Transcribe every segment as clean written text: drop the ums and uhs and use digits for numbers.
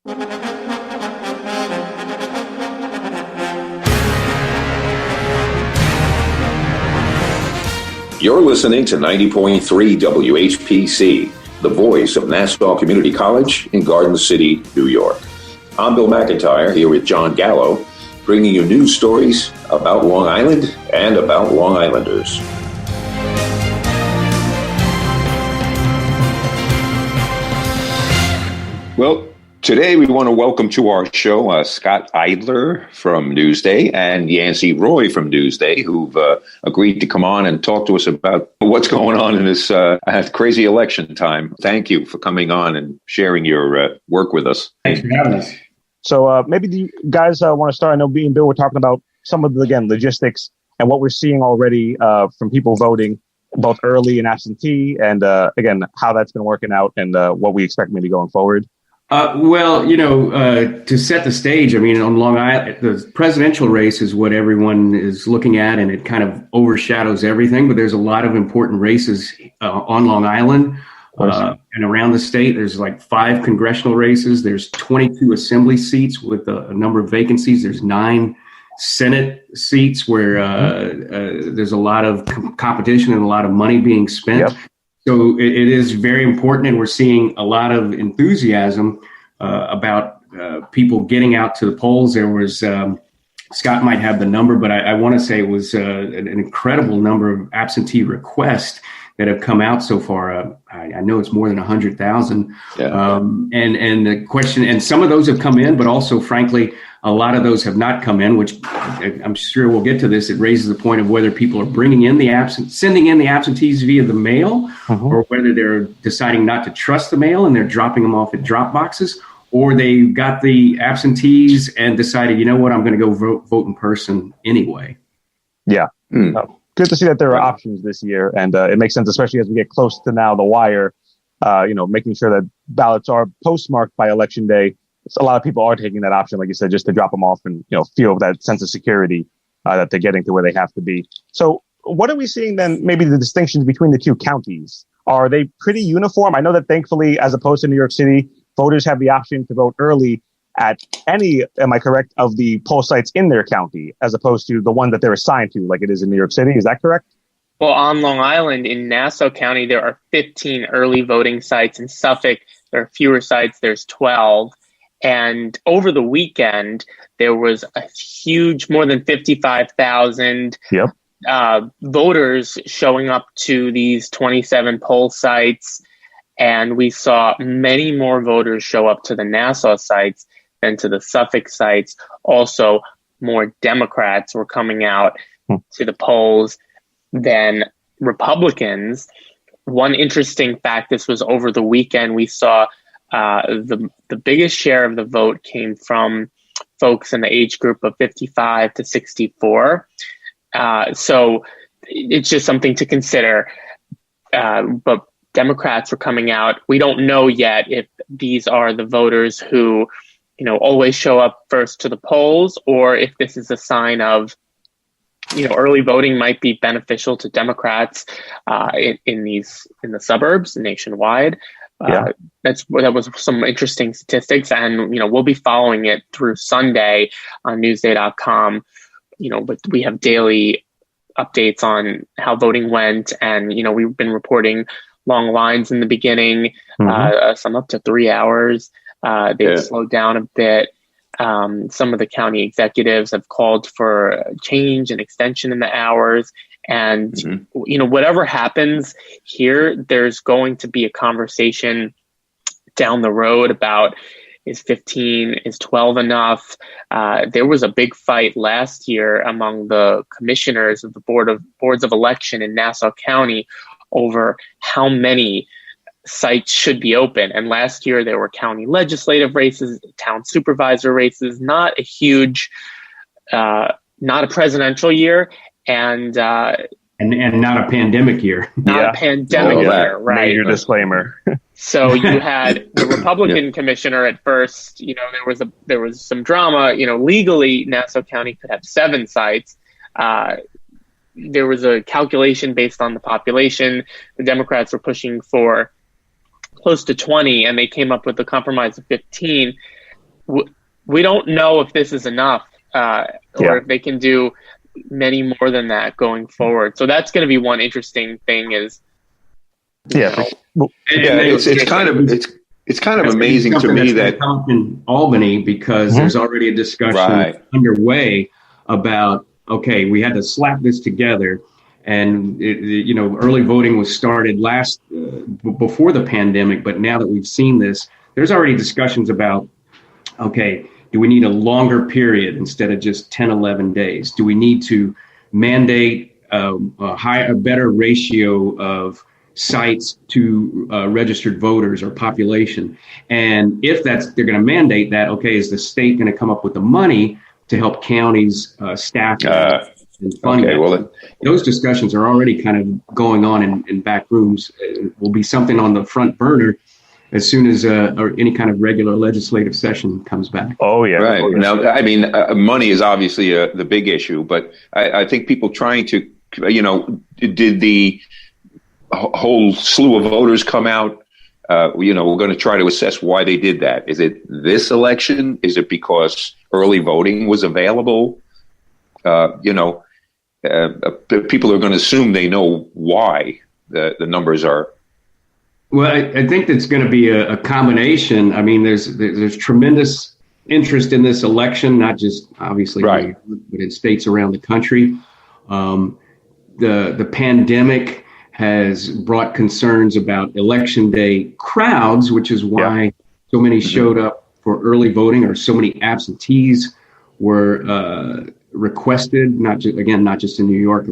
You're listening to 90.3 WHPC, the voice of Nassau Community College in Garden City, New York. I'm Bill McIntyre here with Jon Gallo, bringing you news stories about Long Island and about Long Islanders. Well, today we want to welcome to our show Scott Eidler from Newsday and Yancey Roy from Newsday, who've agreed to come on and talk to us about what's going on in this crazy election time. Thank you for coming on and sharing your work with us. Thanks for having us. So maybe you guys want to start. I know me and Bill were talking about some of the, logistics and what we're seeing already from people voting both early and absentee, and again, how that's been working out and what we expect maybe going forward. To set the stage, on Long Island, the presidential race is what everyone is looking at, and it kind of overshadows everything. But there's a lot of important races on Long Island and around the state. There's like 5 congressional races. There's 22 assembly seats with a number of vacancies. There's 9 Senate seats where there's a lot of competition and a lot of money being spent. Yep. So it is very important, and we're seeing a lot of enthusiasm about people getting out to the polls. There was, Scott might have the number, but I want to say it was an incredible number of absentee requests that have come out so far. I know it's more than 100,000. Yeah. And the question, and some of those have come in, but also, frankly, a lot of those have not come in, which I'm sure we'll get to this. It raises the point of whether people are sending in the absentees via the mail, or whether they're deciding not to trust the mail and they're dropping them off at drop boxes, or they got the absentees and decided, you know what, I'm going to go vote in person anyway. Yeah. Good to see that there are options this year. And it makes sense, especially as we get close to now the wire, making sure that ballots are postmarked by Election Day. A lot of people are taking that option, like you said, just to drop them off and, feel that sense of security that they're getting to where they have to be. So what are we seeing then, maybe the distinctions between the 2 counties? Are they pretty uniform? I know that thankfully, as opposed to New York City, voters have the option to vote early at any, am I correct, of the poll sites in their county, as opposed to the one that they're assigned to, like it is in New York City. Is that correct? Well, on Long Island, in Nassau County, there are 15 early voting sites. In Suffolk, there are fewer sites. There's 12. And over the weekend, there was a huge, more than 55,000 voters showing up to these 27 poll sites. And we saw many more voters show up to the Nassau sites than to the Suffolk sites. Also, more Democrats were coming out to the polls than Republicans. One interesting fact, this was over the weekend, we saw the biggest share of the vote came from folks in the age group of 55 to 64. So it's just something to consider. But Democrats were coming out. We don't know yet if these are the voters who, always show up first to the polls, or if this is a sign of, early voting might be beneficial to Democrats in the suburbs nationwide. That was some interesting statistics, and we'll be following it through Sunday on Newsday.com. But we have daily updates on how voting went, and we've been reporting long lines in the beginning, some up to 3 hours. They've slowed down a bit. Some of the county executives have called for a change and extension in the hours. And, whatever happens here, there's going to be a conversation down the road about, is 15, is 12 enough? There was a big fight last year among the commissioners of the boards of election in Nassau County over how many sites should be open. And last year there were county legislative races, town supervisor races, not a huge, not a presidential year. And not a pandemic year. A pandemic year, right? Major disclaimer. So you had the Republican commissioner at first. There was some drama. Legally, Nassau County could have 7 sites. There was a calculation based on the population. The Democrats were pushing for close to 20, and they came up with a compromise of 15. we don't know if this is enough, or if they can do many more than that going forward. So that's going to be one interesting thing. It's kind of amazing to me that in Albany, because there's already a discussion underway about, okay, we had to slap this together. And, early voting was started before the pandemic. But now that we've seen this, there's already discussions about, okay, do we need a longer period instead of just 10, 11 days? Do we need to mandate a better ratio of sites to registered voters or population? And if they're going to mandate that, okay, is the state going to come up with the money to help counties staff and fund it? Well, those discussions are already kind of going on in back rooms. It will be something on the front burner as soon as or any kind of regular legislative session comes back. Oh, yeah. Right. Now, I mean, money is obviously the big issue, but I think people trying to, did the whole slew of voters come out? We're going to try to assess why they did that. Is it this election? Is it because early voting was available? People are going to assume they know why the numbers are. Well, I think that's going to be a combination. I mean, there's tremendous interest in this election, not just obviously, but in states around the country. The pandemic has brought concerns about election day crowds, which is why so many showed up for early voting, or so many absentees were requested, not just in New York,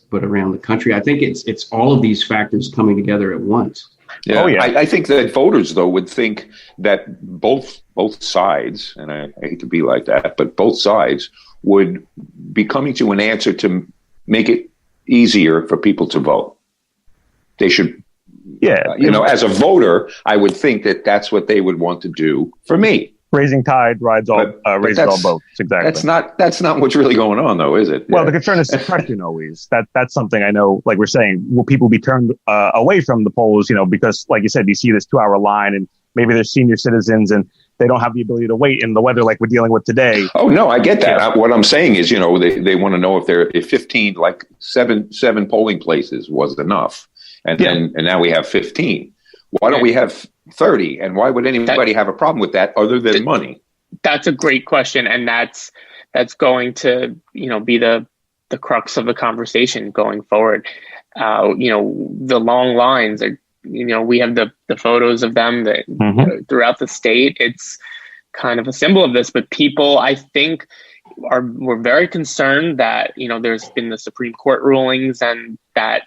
but around the country. I think it's all of these factors coming together at once. Yeah. I think that voters, though, would think that both sides, and I hate to be like that, but both sides would be coming to an answer to make it easier for people to vote. They should, as a voter, I would think that that's what they would want to do for me. Raising tide raises all boats. Exactly. That's not what's really going on, though, is it? Well, the concern is suppression always. That's something I know. Like we're saying, will people be turned away from the polls? Because, like you said, you see this 2-hour line, and maybe there's senior citizens, and they don't have the ability to wait in the weather like we're dealing with today. Oh no, I get that. What I'm saying is, they want to know if 15, like seven polling places was enough, and now we have 15. Why don't we have 30? And why would anybody have a problem with that other than money? That's a great question. And that's going to, be the crux of the conversation going forward. The long lines are, we have the photos of them that throughout the state. It's kind of a symbol of this, but people, I think, were very concerned that, there's been the Supreme Court rulings, and that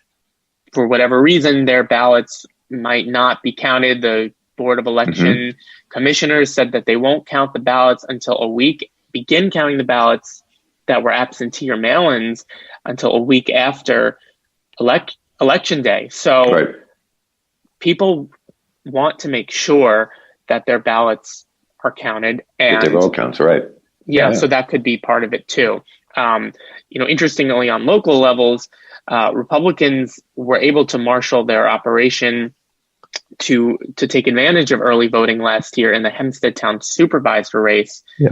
for whatever reason, their ballots might not be counted. The Board of Election commissioners said that they won't count the ballots until begin counting the ballots that were absentee or mail-ins until a week after election day. So people want to make sure that their ballots are counted. And their vote counts, right. Yeah, so that could be part of it too. Interestingly, on local levels, Republicans were able to marshal their operation to take advantage of early voting last year in the Hempstead Town supervisor race. Yeah.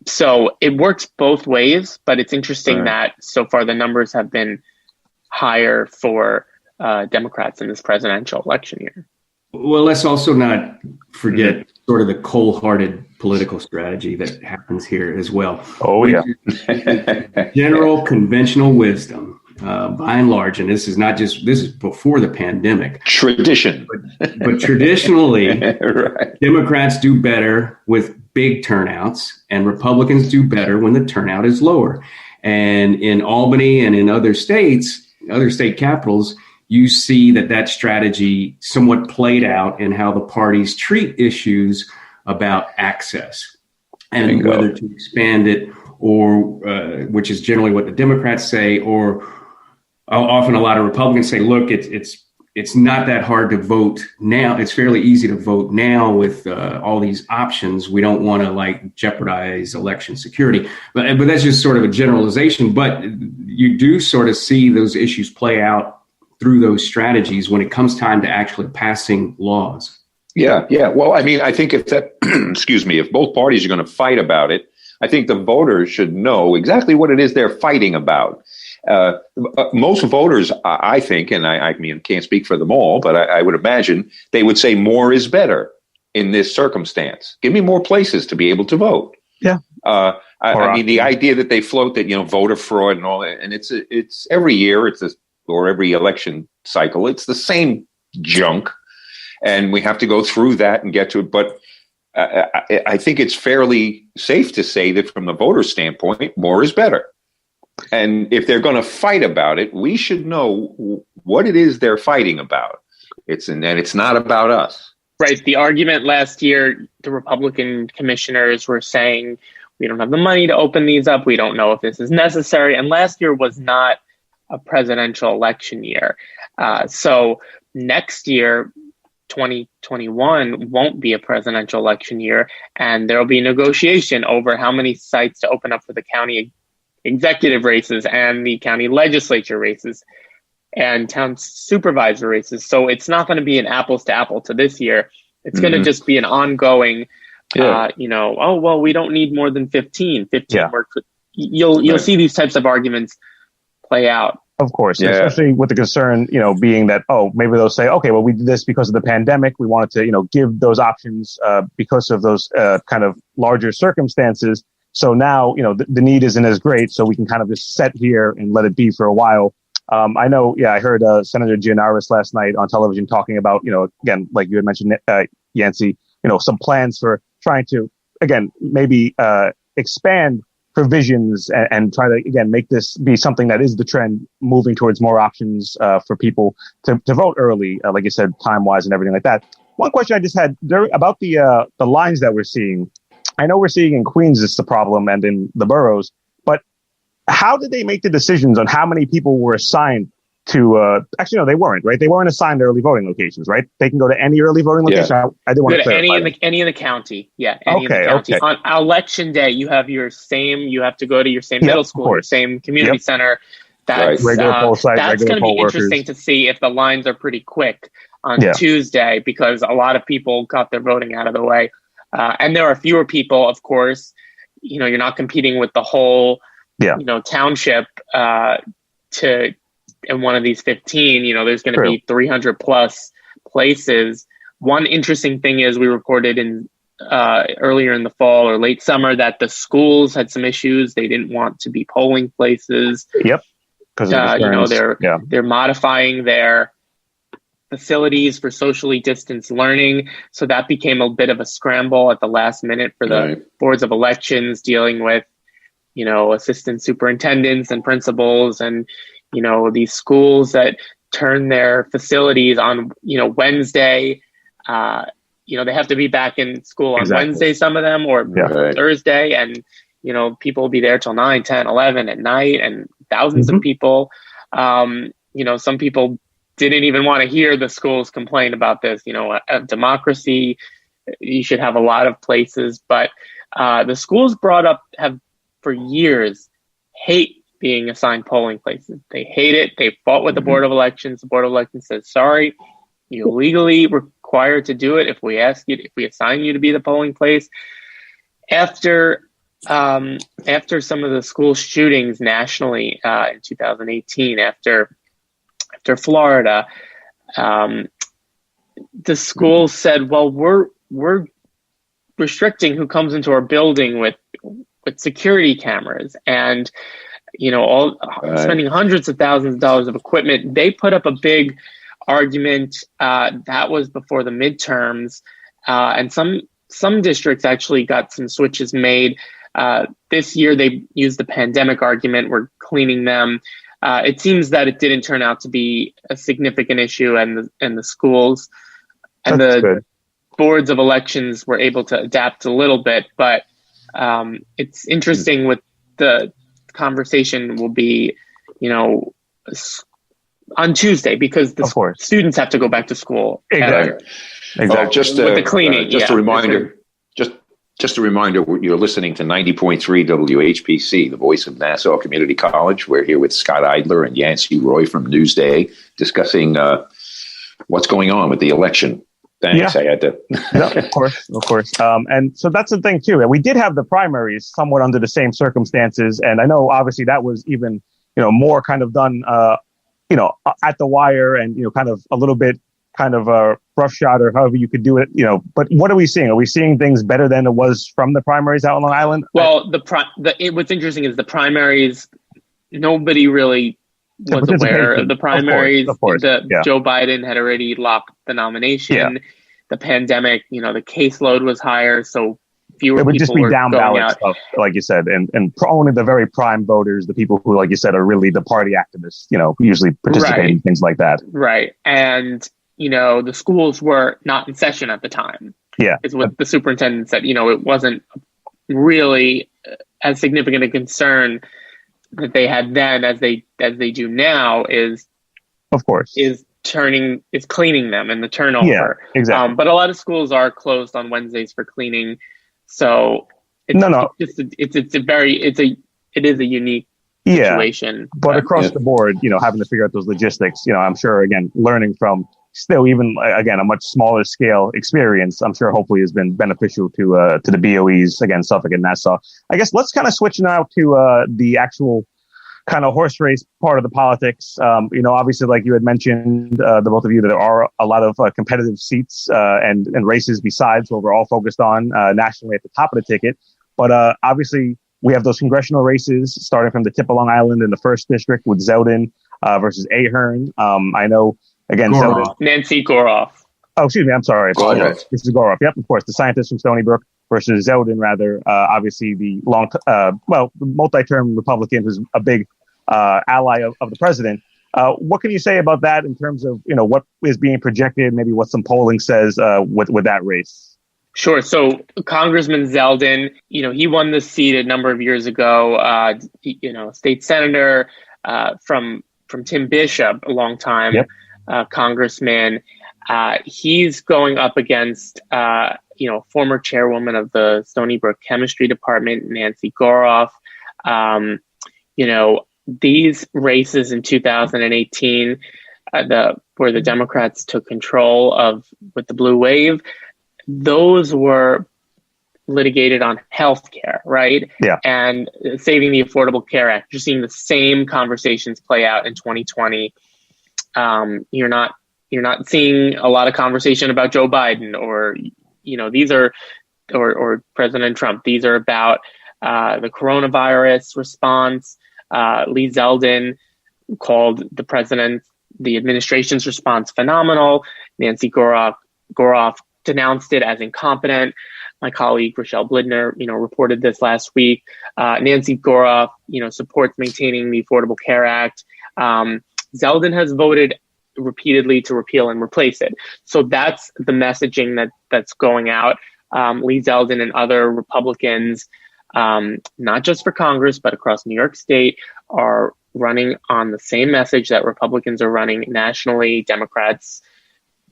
So it works both ways, but it's interesting that so far the numbers have been higher for Democrats in this presidential election year. Well, let's also not forget sort of the cold-hearted political strategy that happens here as well. Oh, yeah. General conventional wisdom, by and large, and this is before the pandemic. Tradition. But traditionally, Democrats do better with big turnouts, and Republicans do better when the turnout is lower. And in Albany and in other state capitals, you see that strategy somewhat played out in how the parties treat issues about access and whether to expand it, or which is generally what the Democrats say, or often a lot of Republicans say, look, it's not that hard to vote now. It's fairly easy to vote now with all these options. We don't want to jeopardize election security, but that's just sort of a generalization. But you do sort of see those issues play out through those strategies when it comes time to actually passing laws. Yeah. Well, I mean, I think if that, excuse me, if both parties are going to fight about it, I think the voters should know exactly what it is they're fighting about. Most voters, I think, and I mean, can't speak for them all, but I would imagine they would say more is better in this circumstance. Give me more places to be able to vote. Yeah. I mean, the idea that they float that, voter fraud and all that, and it's every year, or every election cycle, it's the same junk. And we have to go through that and get to it. But I think it's fairly safe to say that from the voter standpoint, more is better. And if they're going to fight about it, we should know what it is they're fighting about. And it's not about us. Right. The argument last year, the Republican commissioners were saying, we don't have the money to open these up. We don't know if this is necessary. And last year was not a presidential election year. So next year, 2021 won't be a presidential election year, and there will be negotiation over how many sites to open up for the county executive races and the county legislature races and town supervisor races. So it's not going to be an apples to apple to this year. It's going to just be an ongoing, we don't need more than 15 work. You'll see these types of arguments play out. Of course, especially with the concern, being that, maybe they'll say, okay, well, we did this because of the pandemic. We wanted to, give those options because of those kind of larger circumstances. So now, the need isn't as great. So we can kind of just set here and let it be for a while. I know, I heard Senator Gianaris last night on television talking about, again, like you had mentioned, Yancey, some plans for trying to, again, maybe expand provisions and try to, again, make this be something that is the trend, moving towards more options for people to vote early, like you said, time-wise and everything like that. One question I just had about the lines that we're seeing. I know we're seeing in Queens it's the problem and in the boroughs, but how did they make the decisions on how many people were assigned to, actually, no, they weren't, right? They weren't assigned early voting locations, right? They can go to any early voting location. I didn't want to clarify any in the county. Yeah. Any in the county. Okay. On election day, you have to go to your same middle school, your same community center. That's regular poll site, that's going to be interesting to see if the lines are pretty quick on Tuesday, because a lot of people got their voting out of the way. And there are fewer people, of course. You're not competing with the whole, township in one of these 15, there's going to be 300 plus places. One interesting thing is we reported in earlier in the fall or late summer that the schools had some issues. They didn't want to be polling places. Yep. Because they're modifying their facilities for socially distanced learning. So that became a bit of a scramble at the last minute for the boards of elections, dealing with, assistant superintendents and principals and, these schools that turn their facilities on, Wednesday. They have to be back in school on Wednesday, some of them, or Thursday. And, people will be there till 9, 10, 11 at night, and thousands of people. Some people didn't even want to hear the schools complain about this. A democracy, you should have a lot of places. But the schools have for years hate being assigned polling places. They hate it. They fought with the Board of Elections. The Board of Elections says, sorry, you're legally required to do it if we assign you to be the polling place. After some of the school shootings nationally in 2018, after Florida, the school said, well, we're restricting who comes into our building with security cameras and spending hundreds of thousands of dollars of equipment. They put up a big argument that was before the midterms, and some districts actually got some switches made. This year they used the pandemic argument. We're cleaning them. It seems that it didn't turn out to be a significant issue, and the schools and the boards of elections were able to adapt a little bit. But it's interesting with the conversation will be, on Tuesday, because the students have to go back to school. Exactly. Just with the cleaning. Just a reminder. Just a reminder, you're listening to 90.3 WHPC, the voice of Nassau Community College. We're here with Scott Eidler and Yancey Roy from Newsday discussing what's going on with the election. Thanks. Yeah. I had to. No, of course. And so that's the thing too. And we did have the primaries somewhat under the same circumstances. And I know obviously that was even, more kind of done, at the wire and, kind of a little bit kind of roughshod or however you could do it, but what are we seeing? Are we seeing things better than it was from the primaries out on Long Island? Well, what's interesting is the primaries, nobody really was aware of the primaries. Of course. Joe Biden had already locked the nomination. Yeah. The pandemic, the caseload was higher, so fewer it would people just be were down going ballot out. stuff, like you said, and only the very prime voters, the people who, like you said, are really the party activists, usually participate in things like that. Right. And, the schools were not in session at the time. Yeah. Is what the superintendent said. It wasn't really as significant a concern that they had then as they do now is, of course, is cleaning them and the turnover. Yeah, exactly. But a lot of schools are closed on Wednesdays for cleaning. So it is a unique situation. But across the board, having to figure out those logistics, I'm sure, again, learning from still even, again, a much smaller scale experience, I'm sure hopefully has been beneficial to the BOEs, again, Suffolk and Nassau. I guess let's kind of switch now to the actual kind of horse race part of the politics. Obviously, like you had mentioned, the both of you, that there are a lot of competitive seats and races besides what we're all focused on nationally at the top of the ticket. But obviously, we have those congressional races starting from the tip of Long Island in the 1st District with Zeldin versus Ahern. I know, again, Zeldin. Nancy Goroff. Oh, excuse me. I'm sorry. This is Goroff. Yep, of course. The scientist from Stony Brook versus Zeldin, rather. Obviously, the multi-term Republican who's a big ally of the president. What can you say about that in terms of, what is being projected, maybe what some polling says with that race? Sure. So Congressman Zeldin, he won this seat a number of years ago, state senator from Tim Bishop, a long time congressman. He's going up against, former chairwoman of the Stony Brook Chemistry Department, Nancy Goroff. These races in 2018, where the Democrats took control with the blue wave, those were litigated on health care, right? Yeah. And saving the Affordable Care Act. You're seeing the same conversations play out in 2020. You're not seeing a lot of conversation about Joe Biden or President Trump. These are about the coronavirus response. Lee Zeldin called the administration's response phenomenal. Nancy Goroff denounced it as incompetent. My colleague Rochelle Blidner, reported this last week. Nancy Goroff, supports maintaining the Affordable Care Act. Zeldin has voted repeatedly to repeal and replace it. So that's the messaging that's going out. Lee Zeldin and other Republicans, not just for Congress, but across New York State, are running on the same message that Republicans are running nationally. Democrats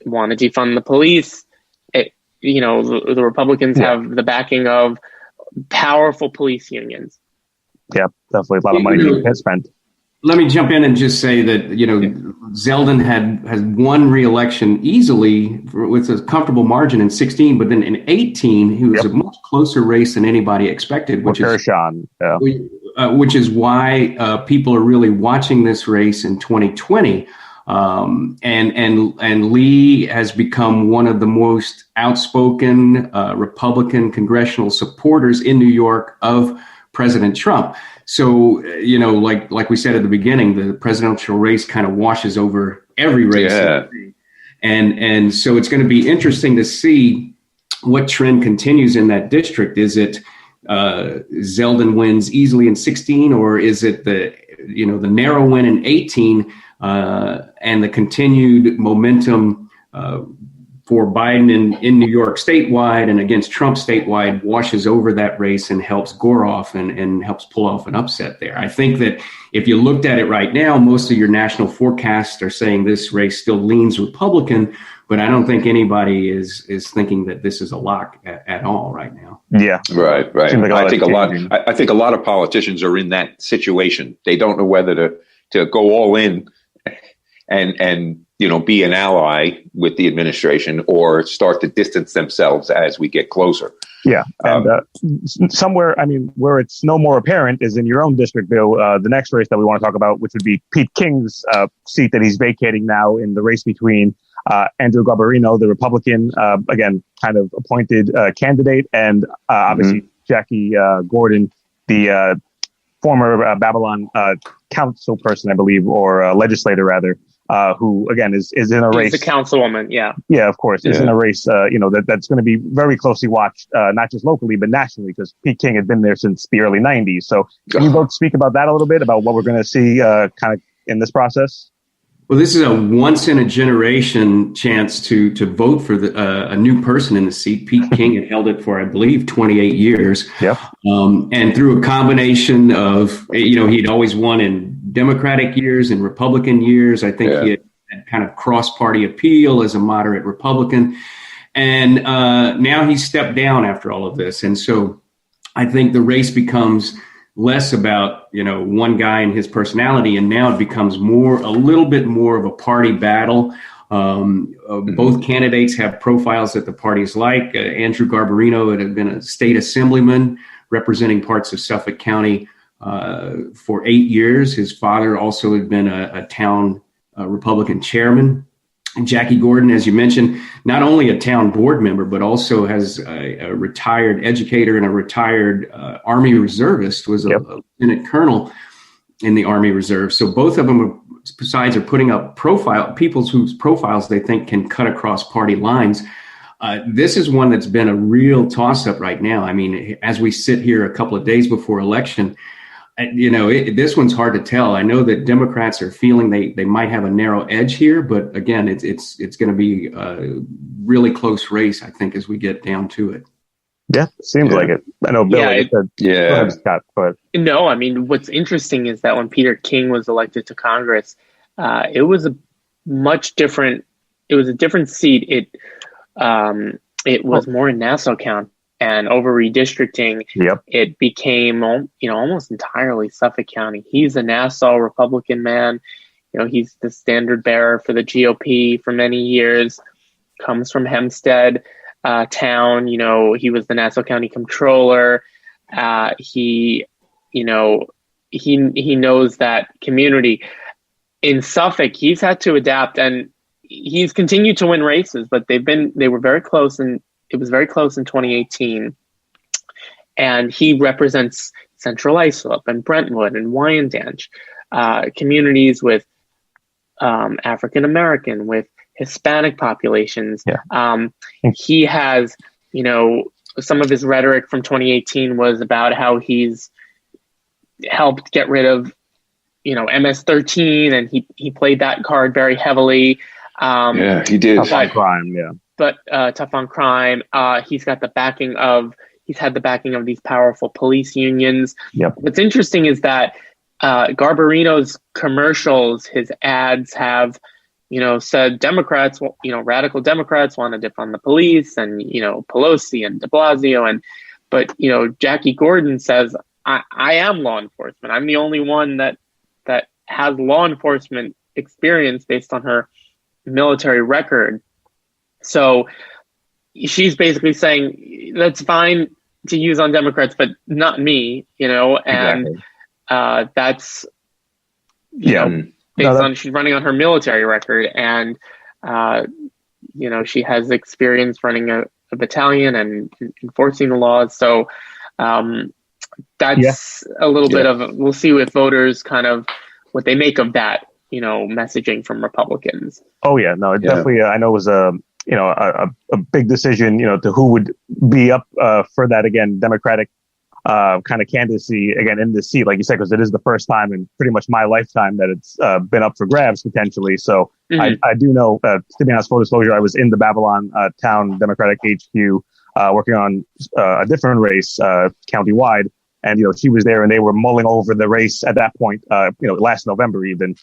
want to defund the police. The Republicans have the backing of powerful police unions. Yeah, definitely a lot of money being spent. Let me jump in and just say that, Zeldin has won re-election easily with a comfortable margin in 16, but then in 18, he was a much closer race than anybody expected, which is why people are really watching this race in 2020. And Lee has become one of the most outspoken Republican congressional supporters in New York of President Trump. So, like we said at the beginning, the presidential race kind of washes over every race. Yeah. And so it's going to be interesting to see what trend continues in that district. Is it Zeldin wins easily in 16, or is it the narrow win in 18 and the continued momentum for Biden in New York statewide and against Trump statewide washes over that race and helps Goroff and helps pull off an upset there. I think that if you looked at it right now, most of your national forecasts are saying this race still leans Republican, but I don't think anybody is thinking that this is a lock at all right now. Yeah, right. Like I think a lot of politicians are in that situation. They don't know whether to go all in and be an ally with the administration or start to distance themselves as we get closer. Yeah. And somewhere, where it's no more apparent is in your own district, Bill, the next race that we want to talk about, which would be Pete King's seat that he's vacating now in the race between Andrew Garbarino, the Republican, again, kind of appointed candidate, and obviously Jackie Gordon, the former Babylon council person, I believe, or legislator rather, who again is in a race. She's a councilwoman, yeah. Yeah, of course, is in a race. That's going to be very closely watched, not just locally but nationally, because Pete King had been there since the early '90s. So, can you both speak about that a little bit, about what we're going to see, kind of in this process? Well, this is a once in a generation chance to vote for a new person in the seat. Pete King had held it for, I believe, 28 years. Yep. And through a combination of, he'd always won in Democratic years and Republican years. I think he had kind of cross-party appeal as a moderate Republican. And now he's stepped down after all of this. And so I think the race becomes less about, one guy and his personality. And now it becomes a little bit more of a party battle. Both candidates have profiles that the parties like. Andrew Garbarino had been a state assemblyman representing parts of Suffolk County for 8 years. His father also had been a town Republican chairman. And Jackie Gordon, as you mentioned, not only a town board member, but also has a retired educator and a retired Army reservist, was a lieutenant colonel in the Army Reserve. So both of them, besides, are putting up people whose profiles they think can cut across party lines. This is one that's been a real toss-up right now. As we sit here a couple of days before election, this one's hard to tell. I know that Democrats are feeling they might have a narrow edge here, but again, it's going to be a really close race, I think, as we get down to it. Yeah, seems like it. I know Bill said, go ahead, Scott, but no, what's interesting is that when Peter King was elected to Congress, it was a different seat. It was more in Nassau County. And over redistricting, it became, almost entirely Suffolk County. He's a Nassau Republican man. He's the standard bearer for the GOP for many years. Comes from Hempstead town. He was the Nassau County Comptroller. He knows that community. In Suffolk, he's had to adapt, and he's continued to win races, but they were very close, and it was very close in 2018. And he represents Central Islip and Brentwood and Wyandanch, communities with African American, with Hispanic populations. He has, some of his rhetoric from 2018 was about how he's helped get rid of, MS-13, and he played that card very heavily. He did. Tough on crime, But tough on crime. He's had the backing of these powerful police unions. What's interesting is that Garbarino's commercials, his ads have, said Democrats, radical Democrats want to defund the police, and, Pelosi and de Blasio. But Jackie Gordon says, I am law enforcement. I'm the only one that has law enforcement experience based on her military record. So she's basically saying that's fine to use on Democrats, but not me, and exactly. That's based on she's running on her military record, and she has experience running a battalion and enforcing the laws. So that's a little bit of, we'll see with voters kind of what they make of that, messaging from Republicans. Oh yeah, no, it definitely. I know it was a big decision, to who would be up for that, again, Democratic kind of candidacy again in this seat, like you said, because it is the first time in pretty much my lifetime that it's been up for grabs potentially. So I do know, to be honest, full disclosure, I was in the Babylon town Democratic HQ working on a different race countywide. And, she was there and they were mulling over the race at that point, last November even.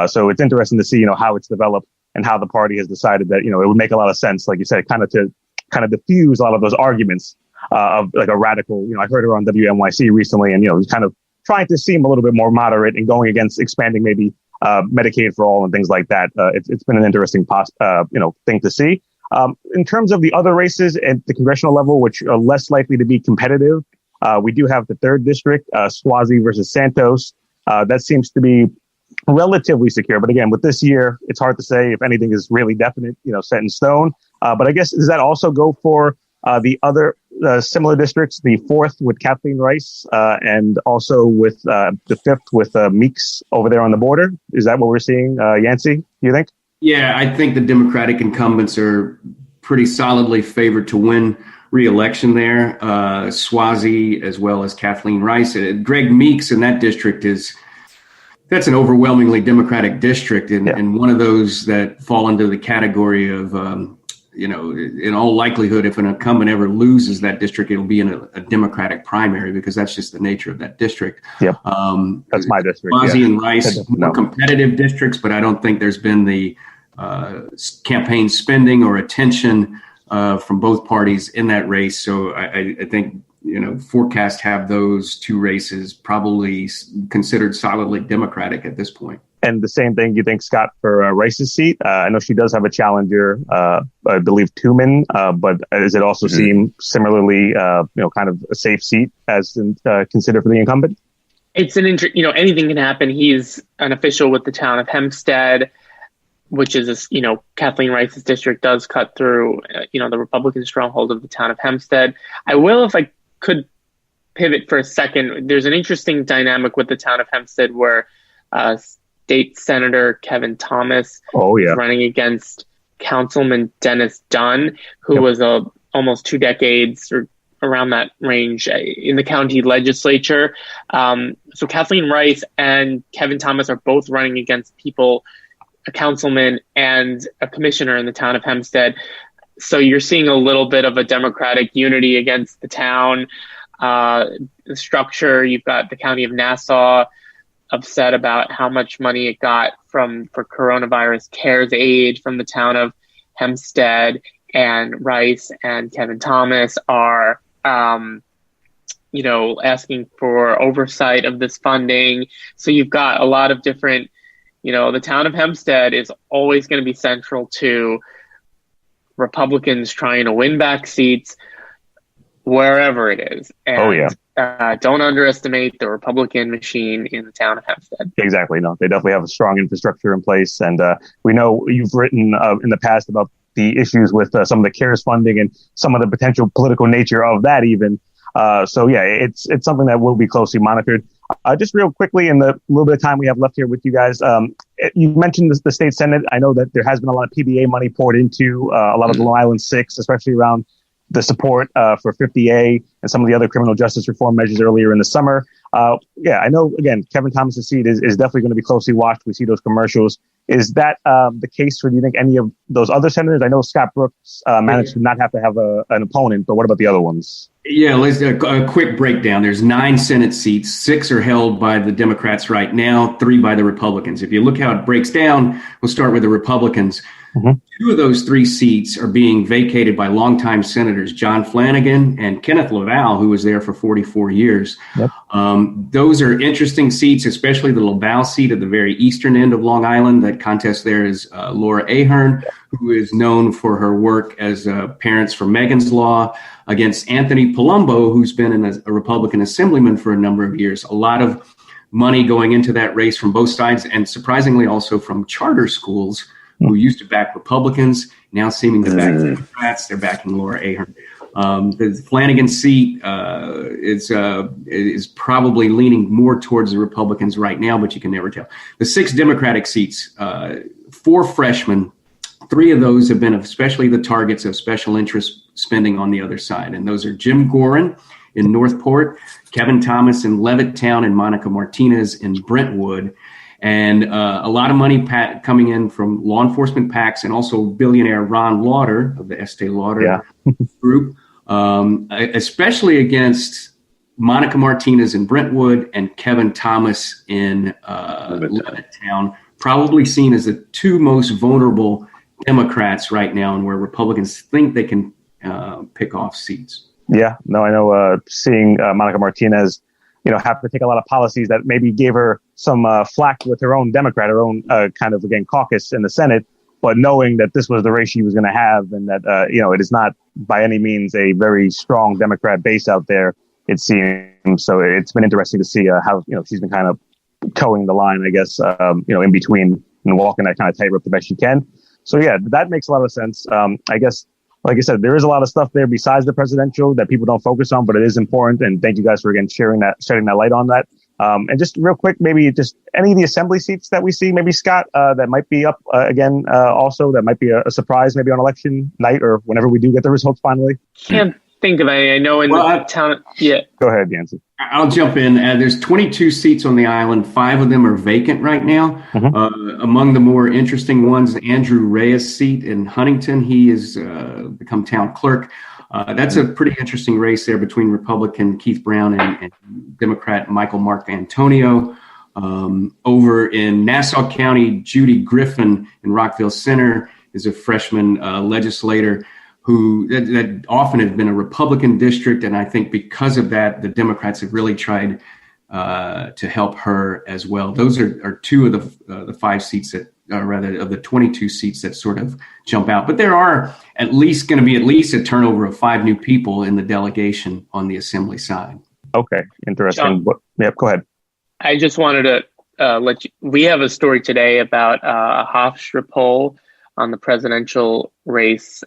So it's interesting to see, how it's developed and how the party has decided that, it would make a lot of sense, like you said, kind of diffuse a lot of those arguments of like a radical, I heard her on WNYC recently and, kind of trying to seem a little bit more moderate and going against expanding maybe Medicaid for all and things like that. It's been an interesting thing to see. In terms of the other races at the congressional level, which are less likely to be competitive, we do have the 3rd district, Swazi versus Santos. That seems to be relatively secure. But again, with this year, it's hard to say if anything is really definite, set in stone. But I guess, does that also go for the other similar districts, the 4th with Kathleen Rice and also with the 5th with Meeks over there on the border? Is that what we're seeing, Yancey, you think? Yeah, I think the Democratic incumbents are pretty solidly favored to win re-election there. Swazi as well as Kathleen Rice. Greg Meeks in that district that's an overwhelmingly Democratic district and one of those that fall into the category of, in all likelihood, if an incumbent ever loses that district, it'll be in a Democratic primary because that's just the nature of that district. Yep. That's my district. Swazi and Rice, more competitive districts, but I don't think there's been the campaign spending or attention from both parties in that race. So I think, forecasts have those two races probably considered solidly Democratic at this point. And the same thing, you think, Scott, for Rice's seat? I know she does have a challenger, I believe Tuman, but does it also seem similarly, kind of a safe seat as considered for the incumbent? It's anything can happen. He's an official with the town of Hempstead, which is, Kathleen Rice's district does cut through, the Republican stronghold of the town of Hempstead. I will, if I could pivot for a second, there's an interesting dynamic with the town of Hempstead where State Senator Kevin Thomas is running against Councilman Dennis Dunn, who was almost 2 decades or around that range in the county legislature. So Kathleen Rice and Kevin Thomas are both running against a councilman and a commissioner in the town of Hempstead. So you're seeing a little bit of a Democratic unity against the town structure. You've got the county of Nassau upset about how much money it got for coronavirus CARES aid from the town of Hempstead, and Rice and Kevin Thomas are, asking for oversight of this funding. So you've got a lot of different, the town of Hempstead is always going to be central to Republicans trying to win back seats wherever it is. And, don't underestimate the Republican machine in the town of Hempstead. Exactly. No, they definitely have a strong infrastructure in place. And we know you've written in the past about the issues with some of the CARES funding and some of the potential political nature of that even. It's something that will be closely monitored. Just real quickly, in the little bit of time we have left here with you guys, you mentioned the state Senate. I know that there has been a lot of PBA money poured into a lot of the Long Island 6, especially around the support for 50A and some of the other criminal justice reform measures earlier in the summer. I know, again, Kevin Thomas's seat is definitely going to be closely watched. We see those commercials. Is that the case for, do you think, any of those other senators? I know Scott Brooks managed to not have to have an opponent, but what about the other ones? Yeah, let's a quick breakdown. There's 9 Senate seats. 6 are held by the Democrats right now, 3 by the Republicans. If you look how it breaks down, we'll start with the Republicans. 2 of those 3 seats are being vacated by longtime senators John Flanagan and Kenneth LaValle, who was there for 44 years. Yep. Those are interesting seats, especially the LaValle seat at the very eastern end of Long Island. That contest there is Laura Ahern, who is known for her work as Parents for Megan's Law, against Anthony Palumbo, who's been a Republican assemblyman for a number of years. A lot of money going into that race from both sides, and surprisingly also from charter schools who used to back Republicans, now seeming to back Democrats. They're backing Laura Ahern. The Flanagan seat is probably leaning more towards the Republicans right now, but you can never tell. The 6 Democratic seats, 4 freshmen, 3 of those have been especially the targets of special interest spending on the other side. And those are Jim Gorin in Northport, Kevin Thomas in Levittown, and Monica Martinez in Brentwood. And a lot of money coming in from law enforcement PACs and also billionaire Ron Lauder of the Estee Lauder group, especially against Monica Martinez in Brentwood and Kevin Thomas in Levittown, probably seen as the 2 most vulnerable Democrats right now, and where Republicans think they can pick off seats. Yeah, no, I know seeing Monica Martinez have to take a lot of policies that maybe gave her some flack with her own Democrat, her own kind of, again, caucus in the Senate, but knowing that this was the race she was going to have and that, it is not by any means a very strong Democrat base out there, it seems. So it's been interesting to see how, she's been kind of towing the line, I guess, in between and walking that kind of tightrope the best she can. So, yeah, that makes a lot of sense. I guess, like I said, there is a lot of stuff there besides the presidential that people don't focus on, but it is important. And thank you guys for, again, shedding that light on that. And just real quick, maybe just any of the assembly seats that we see, maybe Scott, that might be up again, also that might be a surprise, maybe on election night or whenever we do get the results finally. Can't think of any. I know in the town. Yeah. Go ahead, Yancey. I'll jump in. There's 22 seats on the island. 5 of them are vacant right now. Mm-hmm. Among the more interesting ones, Andrew Reyes' seat in Huntington. He has become town clerk. That's a pretty interesting race there between Republican Keith Brown and Democrat Michael Mark Antonio. Over in Nassau County, Judy Griffin in Rockville Center is a freshman legislator who that often has been a Republican district. And I think because of that, the Democrats have really tried to help her as well. Those are 2 of the 5 seats that, rather, of the 22 seats that sort of jump out. But there are at least going to be a turnover of 5 new people in the delegation on the assembly side. Okay, interesting. Yep, go ahead. I just wanted to let you. We have a story today about a Hofstra poll on the presidential race.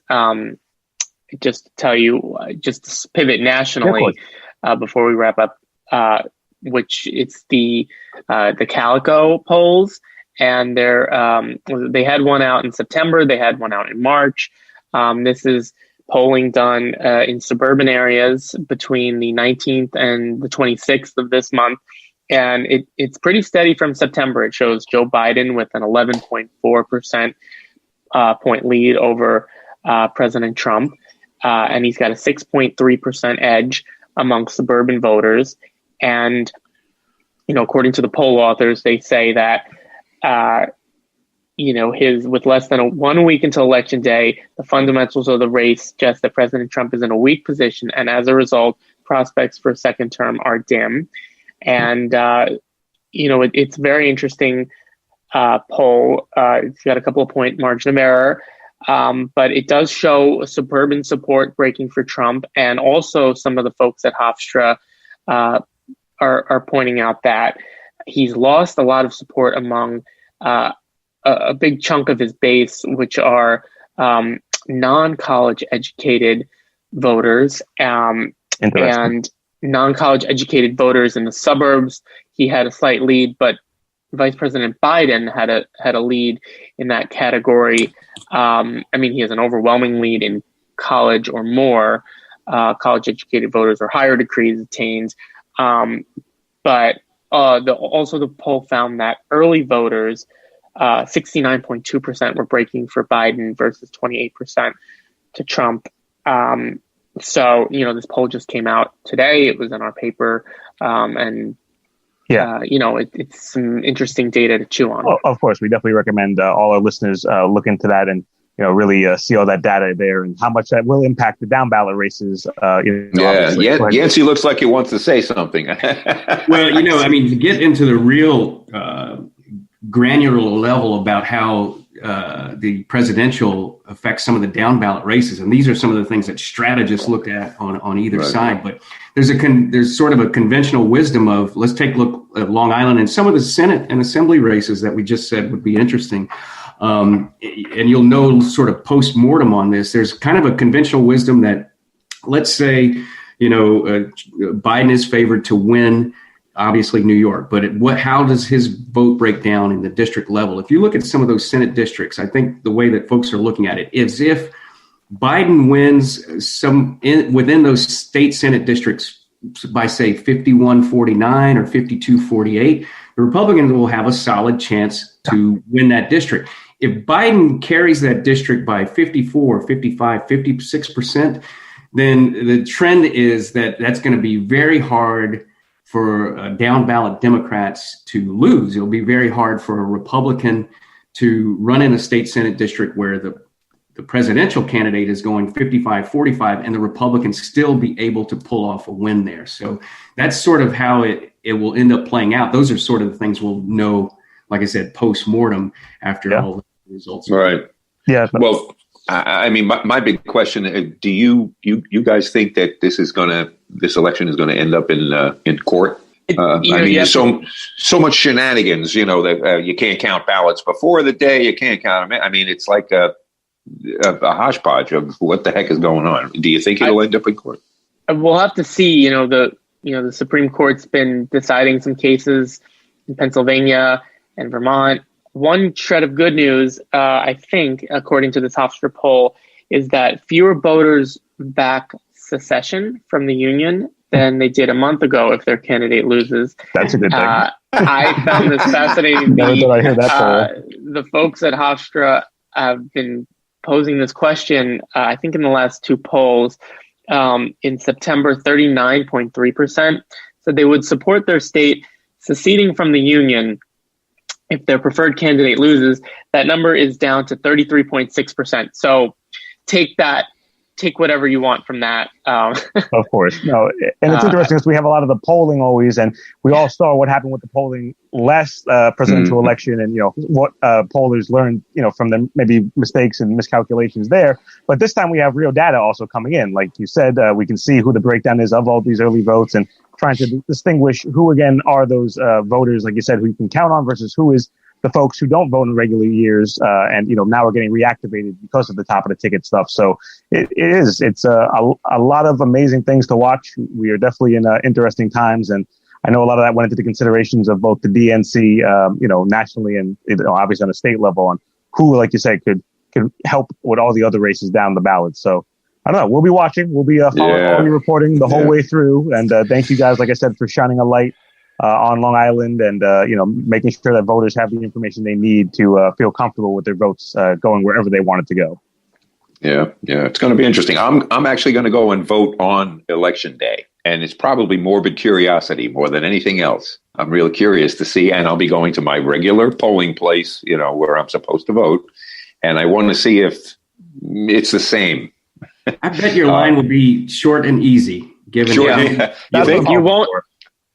Just to tell you, just to pivot nationally before we wrap up, which it's the Calico polls, and they had one out in September, they had one out in March. This is polling done in suburban areas between the 19th and the 26th of this month. And it's pretty steady from September. It shows Joe Biden with an 11.4% point lead over President Trump. And he's got a 6.3% edge among suburban voters. And, according to the poll authors, they say that, with less than 1 week until Election Day, the fundamentals of the race suggest that President Trump is in a weak position. And as a result, prospects for a second term are dim. And, it's very interesting poll. It's got a couple of point margin of error. But it does show suburban support breaking for Trump. And also some of the folks at Hofstra are pointing out that he's lost a lot of support among a big chunk of his base, which are non-college educated voters and non-college educated voters in the suburbs. He had a slight lead, but Vice President Biden had a lead in that category. He has an overwhelming lead in college or more, college-educated voters or higher degrees attained. But the poll found that early voters, 69.2% were breaking for Biden versus 28% to Trump. So this poll just came out today. It was in our paper, it's some interesting data to chew on. Well, of course, we definitely recommend all our listeners look into that and really see all that data there and how much that will impact the down ballot races. Yancey looks like he wants to say something. Well, to get into the real granular level about how the presidential affects some of the down ballot races, and these are some of the things that strategists look at on either side. But there's sort of a conventional wisdom of let's take a look at Long Island and some of the Senate and Assembly races that we just said would be interesting. And you'll know sort of post-mortem on this. There's kind of a conventional wisdom that, let's say, Biden is favored to win, obviously New York, but how does his vote break down in the district level? If you look at some of those Senate districts, I think the way that folks are looking at it is if Biden wins within those state Senate districts by, say, 51-49 or 52-48, the Republicans will have a solid chance to win that district. If Biden carries that district by 54, 55, 56%, then the trend is that that's going to be very hard for down ballot Democrats to lose. It'll be very hard for a Republican to run in a state Senate district where the the presidential candidate is going 55-45 and the Republicans still be able to pull off a win there. So that's sort of how it will end up playing out. Those are sort of the things we'll know, like I said, post-mortem after all the results. Right. Yeah. Well, I mean, my big question: do you guys think that this election is going to end up in court? I mean, there's so much shenanigans. That you can't count ballots before the day. You can't count them. I mean, it's like a hodgepodge of what the heck is going on. Do you think it'll end up in court? We'll have to see. The Supreme Court's been deciding some cases in Pennsylvania and Vermont. One shred of good news, I think, according to this Hofstra poll, is that fewer voters back secession from the Union than they did a month ago if their candidate loses. That's a good thing. I found this fascinating. Never did I hear that poll. The folks at Hofstra have been posing this question, I think in the last two polls. In September, 39.3% said they would support their state seceding from the Union if their preferred candidate loses. That number is down to 33.6%. So take whatever you want from that. Of course. No, and it's interesting because we have a lot of the polling always, and we all saw what happened with the polling last presidential election, and what pollers learned from the maybe mistakes and miscalculations there. But this time we have real data also coming in. Like you said, we can see who the breakdown is of all these early votes and trying to distinguish who again are those voters, like you said, who you can count on versus who is the folks who don't vote in regular years, and now we're getting reactivated because of the top of the ticket stuff. So it's a lot of amazing things to watch. We are definitely in interesting times, and I know a lot of that went into the considerations of both the DNC, nationally and obviously on a state level, on who, like you said, could help with all the other races down the ballot. So I don't know. We'll be watching. We'll be following all your reporting the whole way through. And thank you guys, like I said, for shining a light on Long Island and, making sure that voters have the information they need to feel comfortable with their votes going wherever they want it to go. Yeah. It's going to be interesting. I'm actually going to go and vote on Election Day. And it's probably morbid curiosity more than anything else. I'm really curious to see. And I'll be going to my regular polling place, where I'm supposed to vote. And I want to see if it's the same. I bet your line will be short and easy. Given you won't.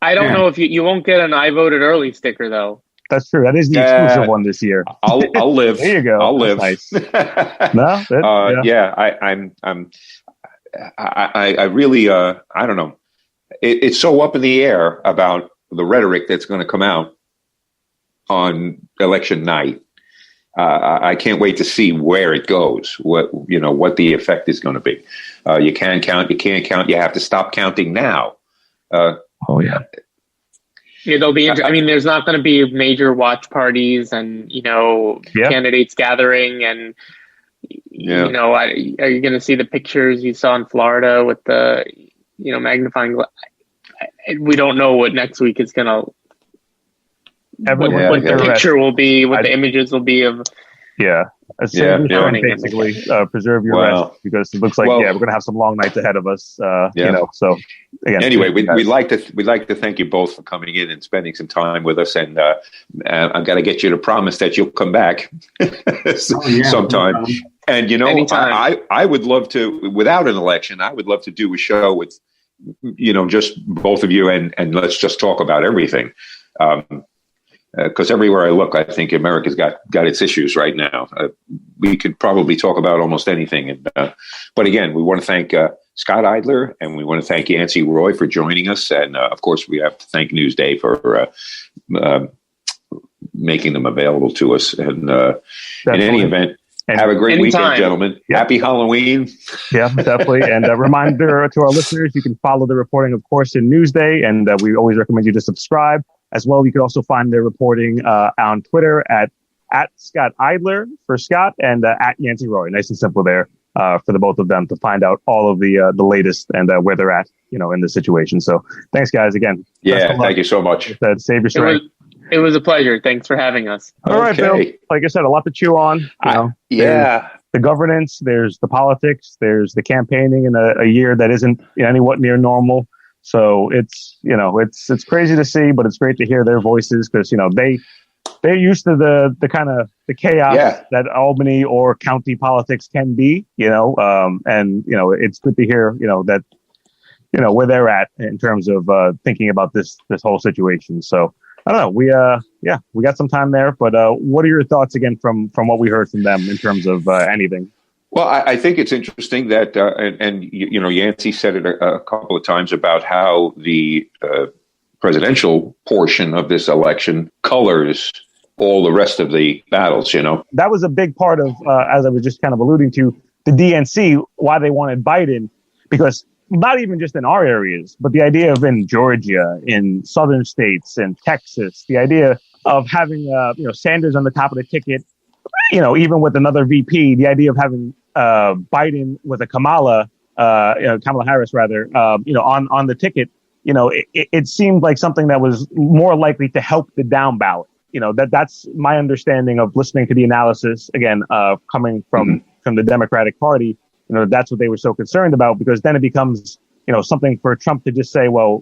I don't know if you won't get an "I voted early" sticker though. That's true. That is the exclusive one this year. I'll live. There you go. I'll live. That's nice. I really I don't know. It's so up in the air about the rhetoric that's going to come out on election night. I can't wait to see where it goes. What the effect is going to be. You can count. You can't count. You have to stop counting now. There'll be. There's not going to be major watch parties and candidates gathering and are you going to see the pictures you saw in Florida with the magnifying glass? We don't know what next week is going to. What the picture will be, what the images will be of. Basically, preserve your rest because it looks like we're going to have some long nights ahead of us. So again. Anyway, we'd like to thank you both for coming in and spending some time with us, and I've got to get you to promise that you'll come back sometime. And I would love to, without an election, I would love to do a show with just both of you, and let's just talk about everything. Because everywhere I look, I think America's got its issues right now. We could probably talk about almost anything. But again, we want to thank Scott Eidler, and we want to thank Yancey Roy for joining us. And of course, we have to thank Newsday for making them available to us. And in any event, have a great weekend, gentlemen. Yeah. Happy Halloween. Yeah, definitely. And a reminder to our listeners, you can follow the reporting, of course, in Newsday. And we always recommend you to subscribe. As well, you can also find their reporting on Twitter at Scott Eidler for Scott and at Yancey Roy. Nice and simple there for the both of them to find out all of the latest and where they're at, in the situation. So thanks, guys, again. Yeah, thank you so much. Save your strength. It was a pleasure. Thanks for having us. All right, Bill. Like I said, a lot to chew on. The governance, there's the politics, there's the campaigning in a year that isn't anywhat near normal. So it's crazy to see, but it's great to hear their voices because, they're used to the kind of the chaos that Albany or county politics can be, and it's good to hear, that, where they're at in terms of thinking about this whole situation. So I don't know. We got some time there, but what are your thoughts again from what we heard from them in terms of anything? Well, I think it's interesting that, and Yancey said it a couple of times about how the presidential portion of this election colors all the rest of the battles, That was a big part of, as I was just kind of alluding to, the DNC, why they wanted Biden, because not even just in our areas, but the idea of in Georgia, in southern states, in Texas, the idea of having, Sanders on the top of the ticket, even with another VP, the idea of having Biden with a Kamala Harris rather, on the ticket, it seemed like something that was more likely to help the down ballot. That's my understanding of listening to the analysis again, coming from the Democratic Party. That's what they were so concerned about, because then it becomes, something for Trump to just say, well,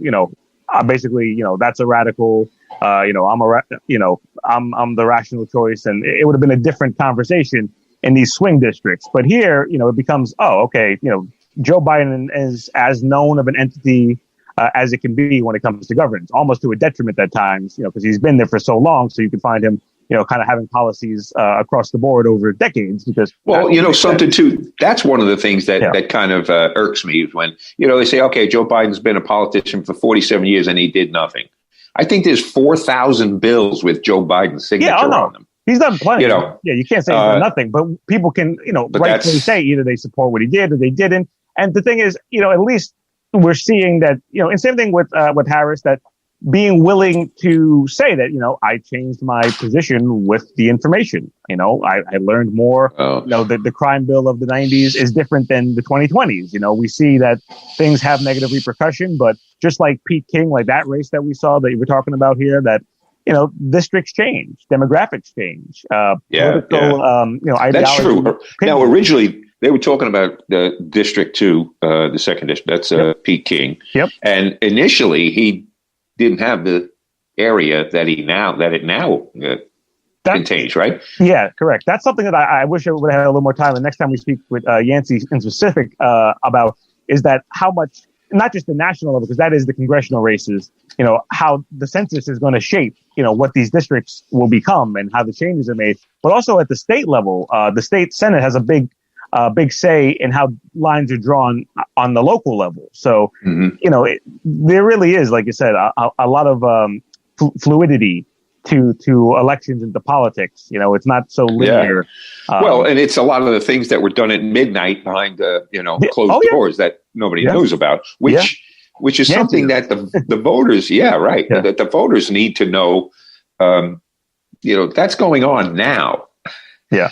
basically, that's a radical, I'm the rational choice. And it would have been a different conversation in these swing districts. But here, it becomes, Joe Biden is as known of an entity as it can be when it comes to governance, almost to a detriment at times, because he's been there for so long. So you can find him, kind of having policies across the board over decades. Because something too. That's one of the things that kind of irks me is when they say, okay, Joe Biden's been a politician for 47 years and he did nothing. I think there's 4,000 bills with Joe Biden's signature on them. He's done plenty. You can't say he's done nothing, but people can, rightfully say either they support what he did or they didn't. And the thing is, at least we're seeing that, and same thing with Harris, that being willing to say that, I changed my position with the information. I learned more. The crime bill of the 90s is different than the 2020s. We see that things have negative repercussion, but just like Pete King, like that race that we saw that you were talking about here, that, districts change, demographics change. Ideology. That's true. Now, originally, they were talking about the District 2, the second district. That's Pete King. Yep. And initially, he didn't have the area that it now contains, right? Yeah, correct. That's something that I wish I would have had a little more time. The next time we speak with Yancey in specific about is that how much, not just the national level, because that is the congressional races, how the census is going to shape, what these districts will become and how the changes are made. But also at the state level, the state Senate has a big say in how lines are drawn on the local level. So, there really is, like you said, a lot of fluidity to elections and to politics. It's not so linear. Yeah. And it's a lot of the things that were done at midnight behind closed doors that nobody knows about, which is something that the voters, that the voters need to know. That's going on now. Yeah.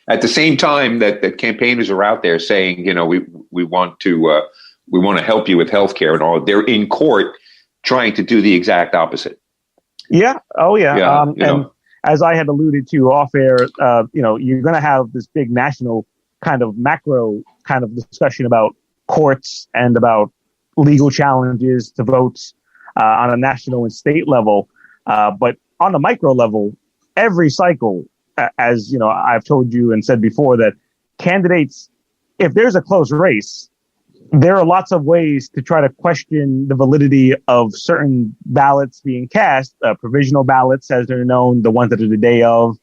At the same time that campaigners are out there saying, we want to help you with healthcare and all, they're in court trying to do the exact opposite. Yeah. Oh, yeah. And as I had alluded to off air, you're going to have this big national kind of macro kind of discussion about courts and about legal challenges to votes on a national and state level. But on the micro level, every cycle, as I've told you and said before, that candidates, if there's a close race, there are lots of ways to try to question the validity of certain ballots being cast, provisional ballots, as they're known, the ones that are the day of,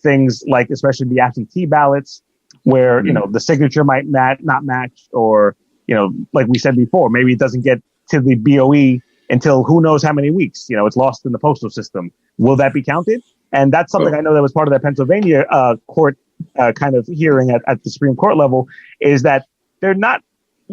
things like especially the absentee ballots, where, the signature might not match, or, like we said before, maybe it doesn't get to the BOE until who knows how many weeks, it's lost in the postal system. Will that be counted? And that's something I know that was part of that Pennsylvania court kind of hearing at the Supreme Court level, is that they're not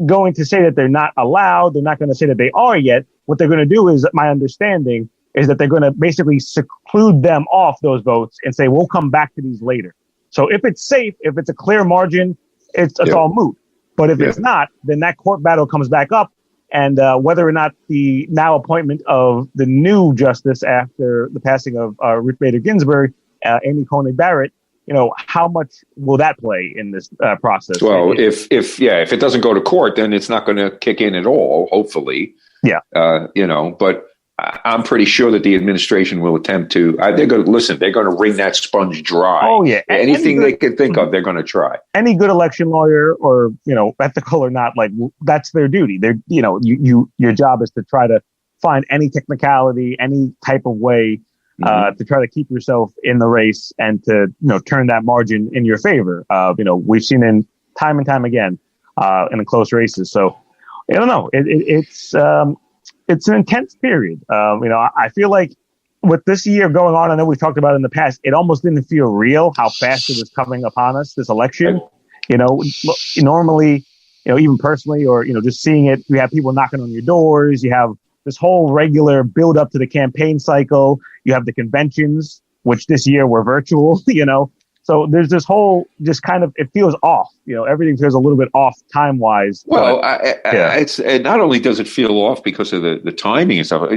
going to say that they're not allowed. They're not going to say that they are yet. What they're going to do is, my understanding is that they're going to basically seclude them off those votes and say, we'll come back to these later. So if it's safe, if it's a clear margin, it's all moot. But if it's not, then that court battle comes back up. And whether or not the now appointment of the new justice after the passing of Ruth Bader Ginsburg, Amy Coney Barrett, how much will that play in this process? Well, if it doesn't go to court, then it's not going to kick in at all, hopefully. Yeah. But I'm pretty sure that the administration will attempt to. They're going to listen. They're going to wring that sponge dry. Oh yeah, anything they can think of, they're going to try. Any good election lawyer, or ethical or not, like that's their duty. They're your job is to try to find any technicality, any type of way to try to keep yourself in the race and to turn that margin in your favor. We've seen in time and time again in the close races. So I don't know. It's an intense period. I feel like with this year going on, I know we've talked about it in the past, it almost didn't feel real how fast it was coming upon us, this election. Normally, even personally or, just seeing it, you have people knocking on your doors. You have this whole regular build up to the campaign cycle. You have the conventions, which this year were virtual, So there's this whole just kind of, it feels off. Everything feels a little bit off time wise. Well, it's not only does it feel off because of the timing and stuff.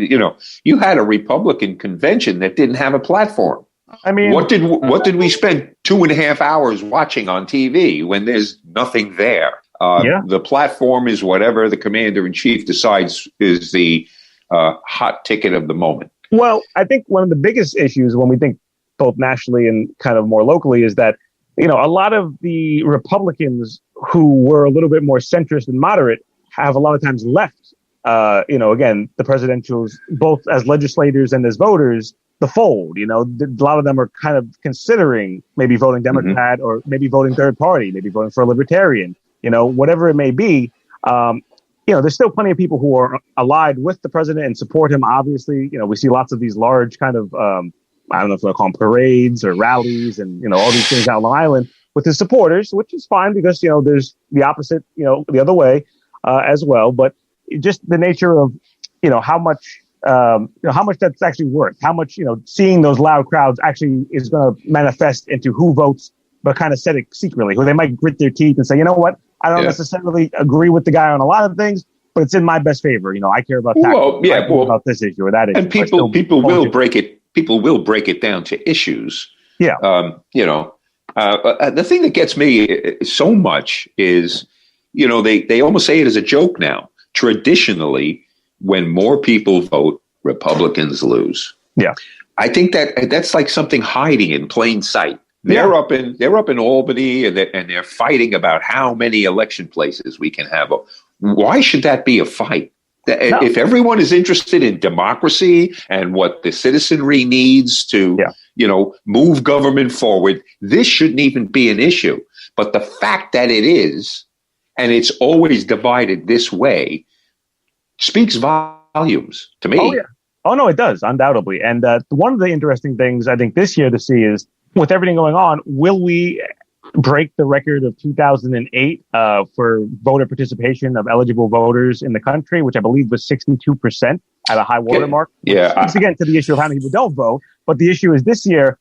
You had a Republican convention that didn't have a platform. I mean, what did we spend 2.5 hours watching on TV when there's nothing there? The platform is whatever the commander in chief decides is the hot ticket of the moment. Well, I think one of the biggest issues when we think both nationally and kind of more locally is that, a lot of the Republicans who were a little bit more centrist and moderate have a lot of times left, again, the presidentials, both as legislators and as voters, the fold. A lot of them are kind of considering maybe voting Democrat or maybe voting third party, maybe voting for a libertarian, whatever it may be. There's still plenty of people who are allied with the president and support him. Obviously, we see lots of these large kind of, I don't know if they'll call them parades or rallies and, all these things out on Long Island with his supporters, which is fine because, there's the opposite, the other way as well. But just the nature of, how much that's actually worth, how much, seeing those loud crowds actually is going to manifest into who votes, but kind of said it secretly, who they might grit their teeth and say, what, I don't necessarily agree with the guy on a lot of things, but it's in my best favor. I care about taxes, about this issue or that issue. And people will break it. People will break it down to issues. Yeah. The thing that gets me so much is, they almost say it as a joke now. Traditionally, when more people vote, Republicans lose. Yeah. I think that's like something hiding in plain sight. They're up in Albany and they're fighting about how many election places we can have. Why should that be a fight? No. If everyone is interested in democracy and what the citizenry needs to, move government forward, this shouldn't even be an issue. But the fact that it is, and it's always divided this way, speaks volumes to me. Oh, yeah. Oh, no, it does, undoubtedly. And one of the interesting things I think this year to see is, with everything going on, will we break the record of 2008 for voter participation of eligible voters in the country, which I believe was 62% at a high watermark? Yeah. Speaks again to the issue of how many people don't vote. But the issue is this year,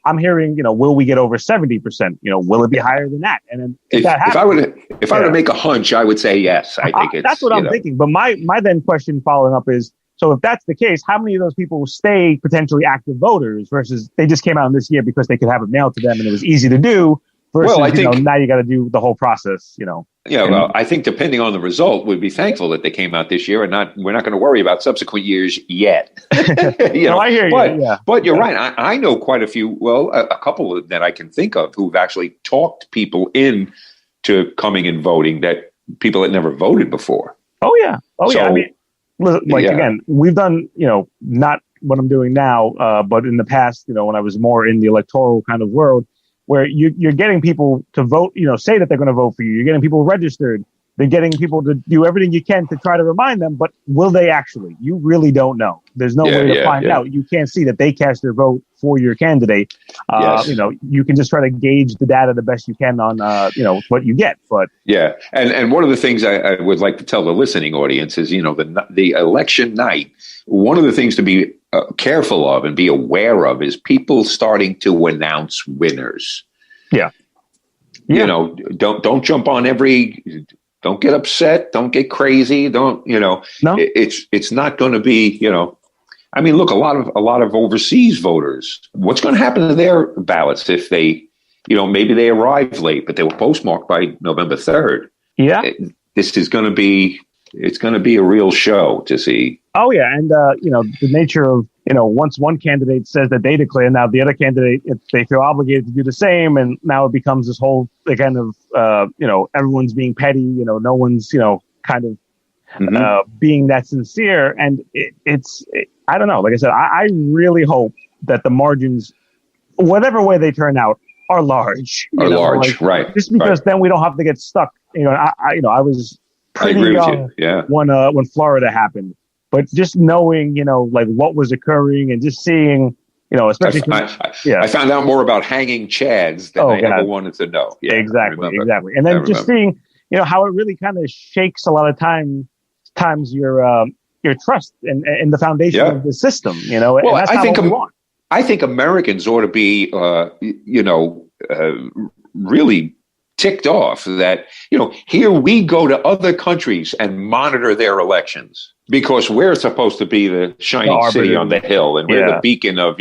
I'm hearing, will we get over 70%? Will it be higher than that? And then if I were to make a hunch, I would say yes. I think that's what I'm thinking. But my then question following up is, so if that's the case, how many of those people will stay potentially active voters versus they just came out this year because they could have it mailed to them and it was easy to do? Versus, I think, now you got to do the whole process, Yeah, well, I think depending on the result, we'd be thankful that they came out this year, and we're not going to worry about subsequent years yet. No, I hear you. But you're right. I know quite a few. Well, a couple that I can think of who've actually talked people into coming and voting, that people that never voted before. Oh yeah. I mean, again, we've done not what I'm doing now, but in the past, when I was more in the electoral kind of world, where you're getting people to vote, say that they're going to vote for you. You're getting people registered. They're getting people to do everything you can to try to remind them. But will they actually? You really don't know. There's no way to find out. You can't see that they cast their vote for your candidate. Yes. You can just try to gauge the data the best you can on, what you get. But and one of the things I would like to tell the listening audience is, the election night, one of the things to be careful of and be aware of is people starting to announce winners. Yeah. Don't jump on don't get upset. Don't get crazy. No. It's not going to be, I mean, look, a lot of overseas voters, what's going to happen to their ballots if they, maybe they arrive late, but they were postmarked by November 3rd. Yeah. This is going to be, it's going to be a real show to see. Oh yeah, and the nature of once one candidate says that they declare, now the other candidate, if they feel obligated to do the same, and now it becomes this whole kind of everyone's being petty. No one's kind of being that sincere, and it's I don't know. Like I said, I really hope that the margins, whatever way they turn out, are large. Right? Just because then we don't have to get stuck. I was pretty young when Florida happened. But just knowing, like what was occurring and just seeing, especially. I found out more about hanging Chads than I ever wanted to know. Yeah, exactly. And then just seeing, how it really kind of shakes a lot of times your trust and the foundation of the system, Well, and that's what we want. I think Americans ought to be, really ticked off that, here we go to other countries and monitor their elections because we're supposed to be the shining city on the hill and we're the beacon of,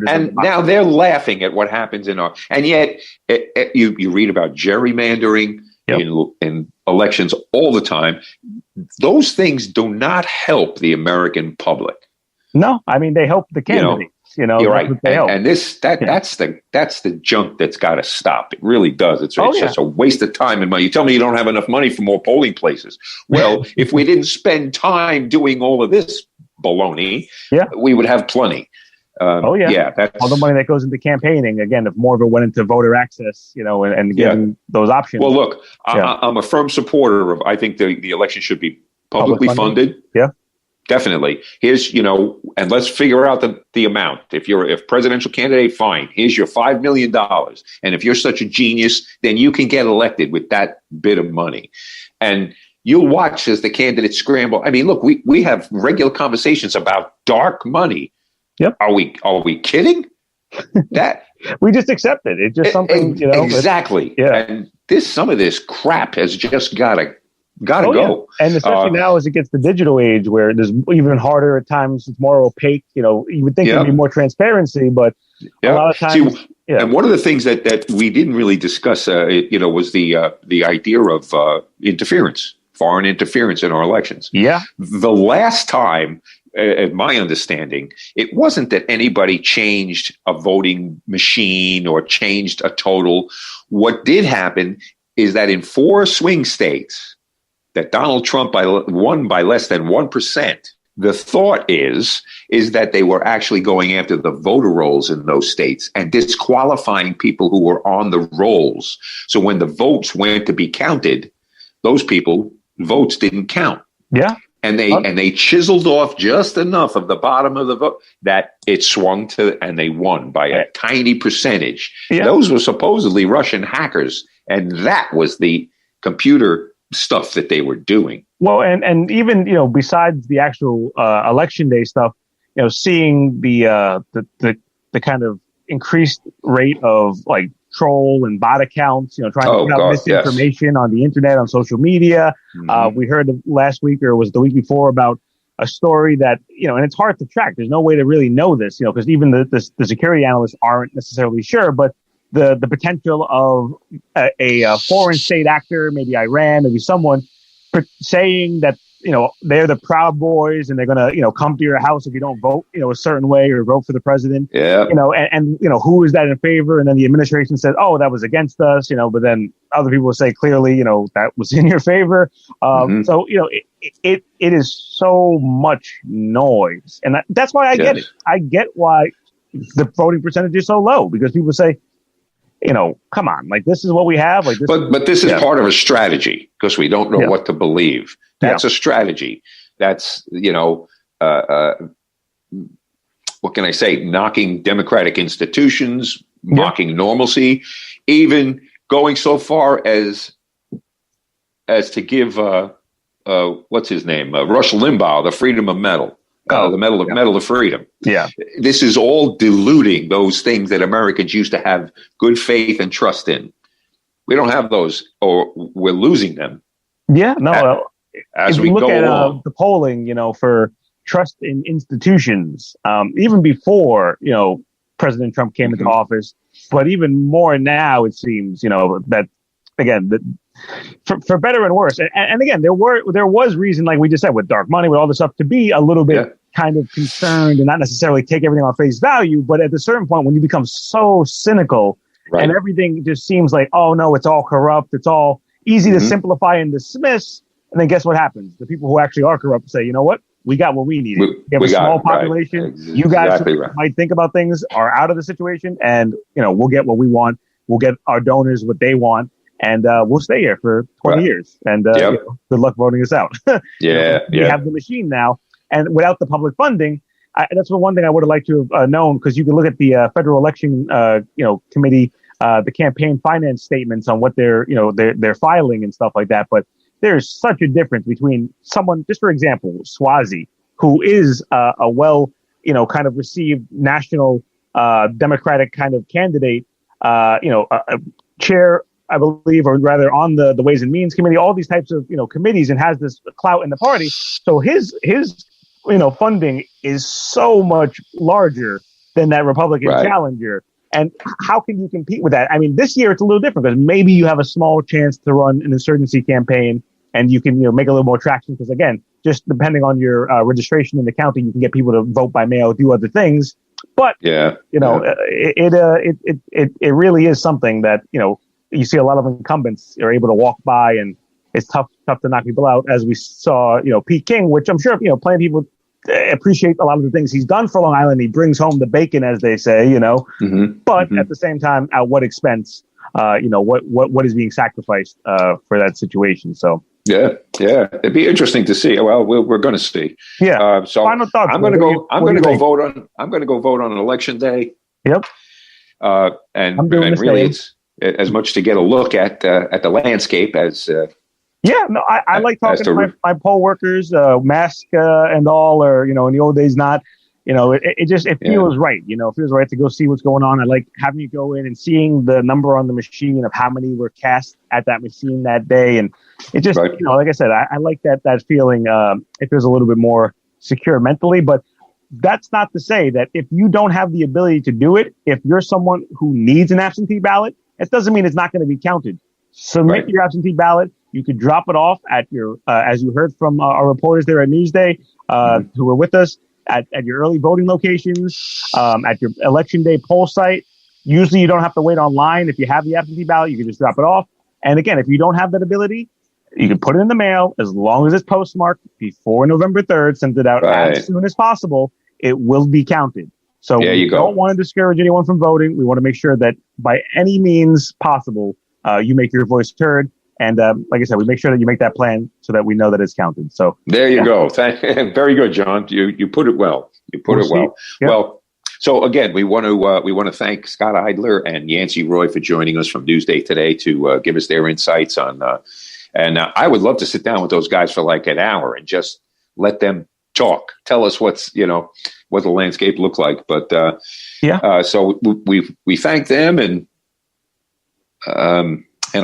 and now they're laughing at what happens and yet you read about gerrymandering in elections all the time. Those things do not help the American public. No, I mean, they help the candidates. You're right, and that's the junk that's got to stop. It really does. It's just a waste of time and money. You tell me you don't have enough money for more polling places. Well, if we didn't spend time doing all of this baloney, we would have plenty. That's all the money that goes into campaigning. Again, if more of it went into voter access, and getting those options. Well, look, I'm a firm supporter of. I think the election should be publicly funded. Yeah. Definitely. Here's, and let's figure out the amount. If presidential candidate, fine. Here's your $5 million. And if you're such a genius, then you can get elected with that bit of money. And you'll watch as the candidates scramble. I mean, look, we have regular conversations about dark money. Yep. Are we kidding? That we just accept it. It's just something, Exactly. And some of this crap has just got to go. And especially now as it gets to the digital age where there's even harder at times, it's more opaque. You would think there'd be more transparency, but a lot of times. And one of the things that we didn't really discuss, was the idea of foreign interference in our elections. Yeah. The last time, at my understanding, it wasn't that anybody changed a voting machine or changed a total. What did happen is that in 4 swing states, that Donald Trump won by less than 1%. The thought is that they were actually going after the voter rolls in those states and disqualifying people who were on the rolls. So when the votes went to be counted, those votes didn't count. Yeah. And they chiseled off just enough of the bottom of the vote that it swung and they won by a tiny percentage. Yeah. Those were supposedly Russian hackers, and that was the computer stuff that they were doing. Well, and even besides the actual election day stuff, seeing the kind of increased rate of like troll and bot accounts, trying to put out misinformation on the internet, on social media. Mm-hmm. We heard last week, or was it the week before, about a story that and it's hard to track. There's no way to really know this, because even the security analysts aren't necessarily sure, but the potential of a foreign state actor, maybe Iran, maybe someone saying that, they're the Proud Boys and they're going to, come to your house if you don't vote, a certain way or vote for the president. Yeah. And who is that in favor? And then the administration said, oh, that was against us, but then other people will say clearly, that was in your favor. So, it is so much noise. And that's why I get it. I get why the voting percentage is so low, because people say, come on, like this is what we have. Like, but this is part of a strategy because we don't know what to believe. That's a strategy. That's what can I say? Knocking democratic institutions, mocking normalcy, even going so far as to give what's his name, Rush Limbaugh, the Freedom of Medal. The Medal of Freedom. Yeah. This is all diluting those things that Americans used to have good faith and trust in. We don't have those, or we're losing them. Yeah, no. As if we you look go at along. The polling, for trust in institutions, even before, President Trump came into office, but even more now, it seems, that again, for better and worse. And again, there was reason, like we just said, with dark money, with all this stuff, to be a little bit kind of concerned and not necessarily take everything on face value. But at a certain point, when you become so cynical and everything just seems like, oh no, it's all corrupt, it's all easy to simplify and dismiss. And then guess what happens? The people who actually are corrupt say, you know what? We got what we needed. We have a small population. Right. You guys might think about things are out of the situation, and we'll get what we want. We'll get our donors what they want, and we'll stay here for 20 years. And good luck voting us out. We have the machine now, and without the public funding, that's one thing I would have liked to have known, because you can look at the federal election committee, the campaign finance statements on what they're filing and stuff like that, but there's such a difference between someone, just for example, Swazi, who is a well, kind of received national Democratic kind of candidate, a chair, I believe, or rather on the Ways and Means Committee, all these types of, committees, and has this clout in the party. So his funding is so much larger than that Republican challenger. And how can you compete with that? I mean, this year it's a little different, because maybe you have a small chance to run an insurgency campaign, and you can, make a little more traction, because again, just depending on your registration in the county, you can get people to vote by mail, do other things. But it really is something that you see a lot of incumbents are able to walk by, and it's tough to knock people out, as we saw Pete King, which I'm sure plenty of people appreciate a lot of the things he's done for Long Island. He brings home the bacon, as they say, but at the same time, at what expense? What is being sacrificed for that situation? So. Yeah. It'd be interesting to see. Well, we're going to see. Yeah. So final thoughts. I'm going to go vote on election day. Yep. And really, it's as much to get a look at the landscape as. I like talking to my poll workers, mask and all, or in the old days not. It feels right. It feels right to go see what's going on. I like having you go in and seeing the number on the machine of how many were cast at that machine that day. And it just, like I said, I like that feeling. It feels a little bit more secure mentally, but that's not to say that if you don't have the ability to do it, if you're someone who needs an absentee ballot, it doesn't mean it's not going to be counted. Submit your absentee ballot. You could drop it off at your, as you heard from our reporters there at Newsday, who were with us, at your early voting locations, at your election day poll site. Usually you don't have to wait online. If you have the absentee ballot, you can just drop it off. And again, if you don't have that ability, you can put it in the mail. As long as it's postmarked before November 3rd, send it out as soon as possible, it will be counted. So we don't want to discourage anyone from voting. We want to make sure that by any means possible, you make your voice heard. And like I said, we make sure that you make that plan so that we know that it's counted. So there you go. Very good, John. You put it well. Yep. Well, so again, we want to thank Scott Eidler and Yancey Roy for joining us from Newsday today to give us their insights on. And I would love to sit down with those guys for like an hour and just let them talk. Tell us what the landscape looks like. But so we thank them, and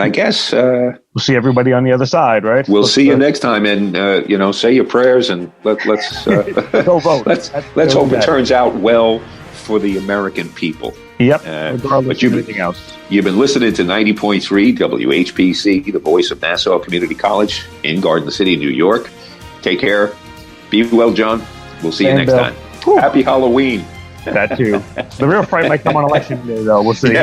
I guess we'll see everybody on the other side, right? We'll see you next time, and say your prayers, and let's go vote. Let's hope it turns out well for the American people. Yep. Regardless of anything else. You've been listening to 90.3 WHPC, the voice of Nassau Community College in Garden City, New York. Take care. Be well, John. We'll see you next time. Happy Halloween. That too. The real fight might come on election day, though. We'll see.